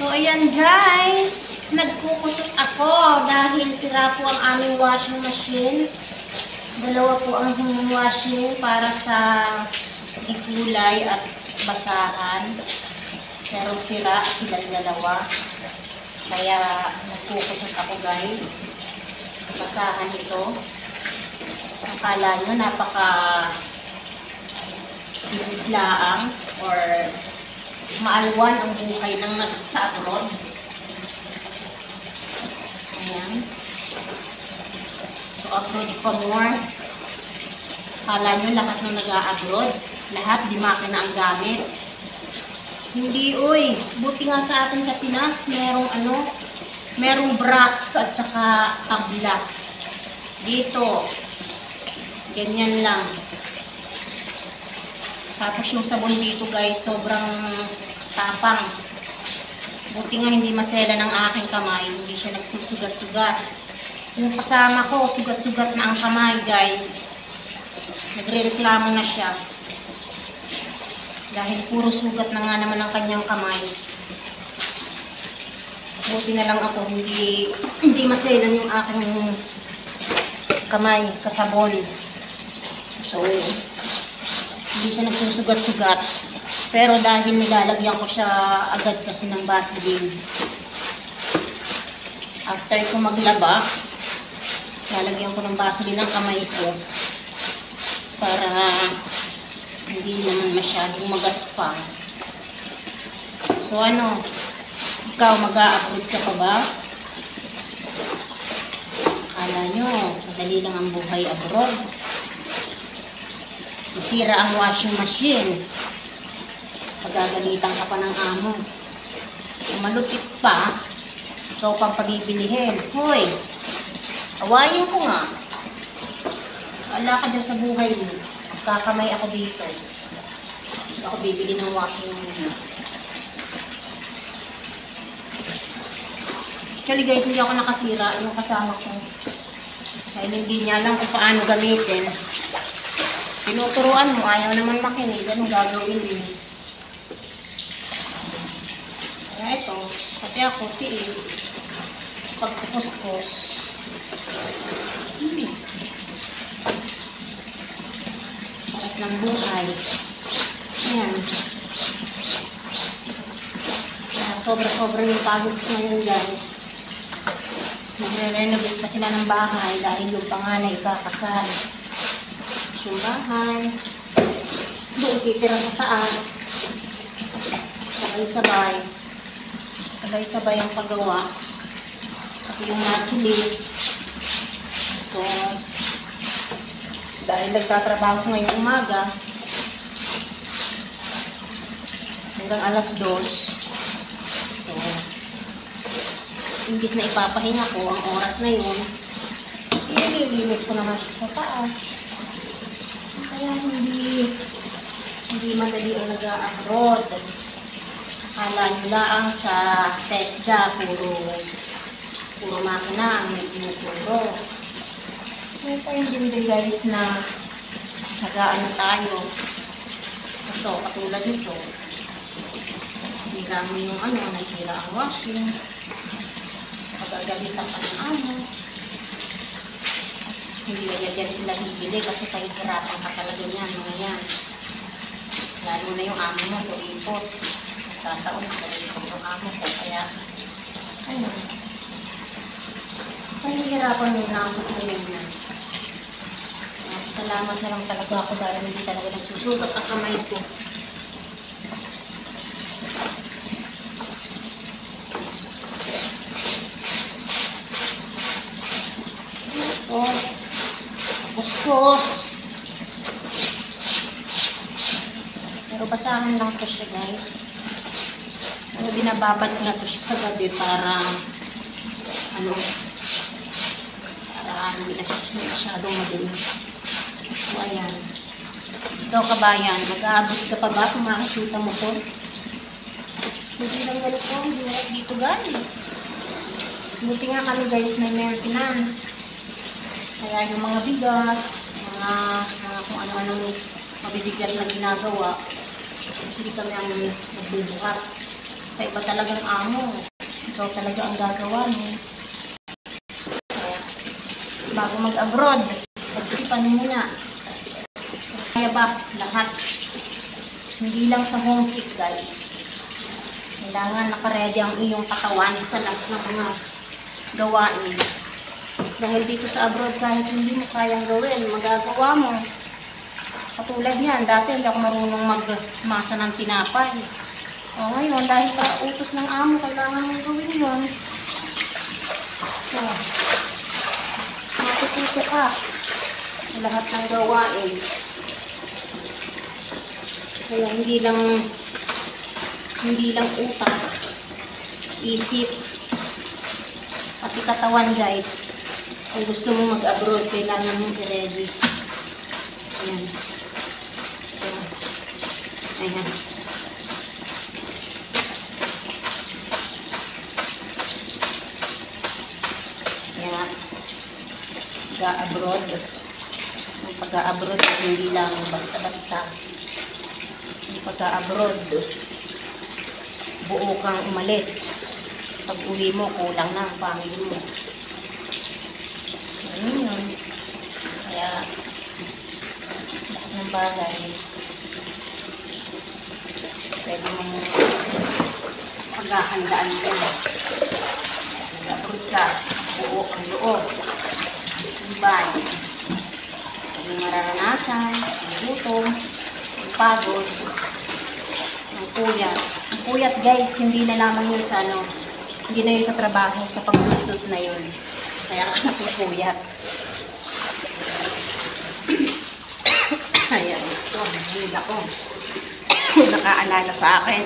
So, ayan guys, nagkukusot ako dahil sira po ang aming washing machine. Dalawa po ang washing para sa ikulay at basahan. Pero sira silang dalawa. Kaya nagkukusot ako guys. Basahan ito. Akala nyo napaka bislaang or maalwan ang buhay ng nasa abroad. Ayan. So, abroad pa more. Akala nyo lahat ng nag-a-abroad, lahat di makina ang gamit. Hindi, uy. Buti nga sa atin sa Pinas, merong brass at saka tabla. Dito, ganyan lang. Tapos yung sabon dito guys, sobrang tapang. Buti nga hindi masela ng aking kamay, hindi siya nagsusugat-sugat. Yung kasama ko, sugat-sugat na ang kamay guys. Nagre-reklamo na siya. Dahil puro sugat na nga naman ang kanyang kamay. Buti na lang ako, hindi maselan yung aking kamay sa sabon. So, hindi siya nagsusugat-sugat. Pero dahil nilalagyan ko siya agad kasi ng Vaseline. After ko maglaba, lalagyan ko ng Vaseline ang kamay ko. Para hindi naman masyadong magaspang. So ano, ikaw mag-a-upload ka pa ba? Akala nyo, madali lang ang buhay abroad. Nasira ang washing machine. Pagagalitan ka pa ng amo. Kung malupit pa, ikaw pang pabibilihin. Hoy, awayin ko nga. Wala ka dyan sa buhay mo. Kakamay ako dito. Ako bibili ng washing machine. Actually guys, hindi ako nakasira. Yung kasama ko. Dahil hindi niya alam kung paano gamitin. Tinuturuan mo, ayaw naman makinig. Anong gagawin din? Kaya ito, kasi ako tiis. Pagkukuskos. Sarap ng buhay. Ayan. Sobra-sobra yung pagod ko ngayon guys. Magre-renovate pa sila ng bahay dahil yung panganay kakasal. Yung bahay. Doon titira sa taas. Sabay-sabay. Sabay-sabay ang paggawa. At yung nachilis. So, dahil nagtatrabaho ko ngayong umaga, hanggang alas 2. So, imbis na ipapahinga ko ang oras na yun, ililinis ko naman siya sa taas. Kaya hindi madali ang nag-a-abroad. Akala nila ang sa TESDA, puro makina ang may tinuturo. May time din guys na nag-aano tayo. Ito, katulad nito. Nasira mo yung nasira ang washing. Pagagalitan ka ng amo. Hindi na dyan sila bibili kasi pahihirapan ka talaga niyan, mga yan. Lalo na yung amo mo, kuripot. Tataon na kuripot yung amo ko. Kaya, pahihirapan nila ang kutuloy na. Salamat na lang talaga ako dahil hindi talaga nagsusugat ang kamay ko. Ito. Kuskus. Pero basahan lang ito siya guys. Pero binababad ko na ito siya sa gabi para hindi na siya masyadong madilim. So, ayan. Ikaw kabayan, mag-aabot ka pa ba kung makikita mo to? Hindi lang ganito, hirap dito guys. Buti nga kami guys may maintenance. Kaya yung mga bigas, mga kung ano-ano mabibigyan na ginagawa, hindi kami ang nagbubuhat. Sa iba talagang amo. Ikaw talaga ang gagawa mo. Kaya, bago mag-abroad, pag-isipan mo muna. Kaya ba lahat? Hindi lang sa homesick, guys. Kailangan nakaredy ang iyong katawan sa lahat ng mga gawain. Dahil dito sa abroad, kahit hindi mo kayang gawin, magagawa mo. Katulad niyan, dati hindi ako marunong magmasa ng tinapay. O ngayon, dahil utos ng amo, kailangan mong gawin yun. So, matututo ka sa lahat ng gawain. Kaya hindi lang utak, isip, pati katawan, guys. Kung gusto mo mag-abroad, kailangan mong i-ready. Ayan. So, ayan. Kaya, pag-abroad. Ang pag-abroad, hindi lang basta-basta. Ang pag-abroad, buo kang umalis. Pag uwi mo, kulang na ang family mo. Ayun yun. Kaya, lahat ng bagay, pwede mong paghahandaan mo. Nag-abroad ka, buo ang loob. Ibay. Ang mararanasan, ang gutom, ang pagod, ang puyat. Ang puyat, guys, hindi na naman yun sa hindi na yun sa trabaho, sa pagdudot na yun. Kaya ka napupuyat. Ayan, ito, hindi ako. Nakaalala sa akin.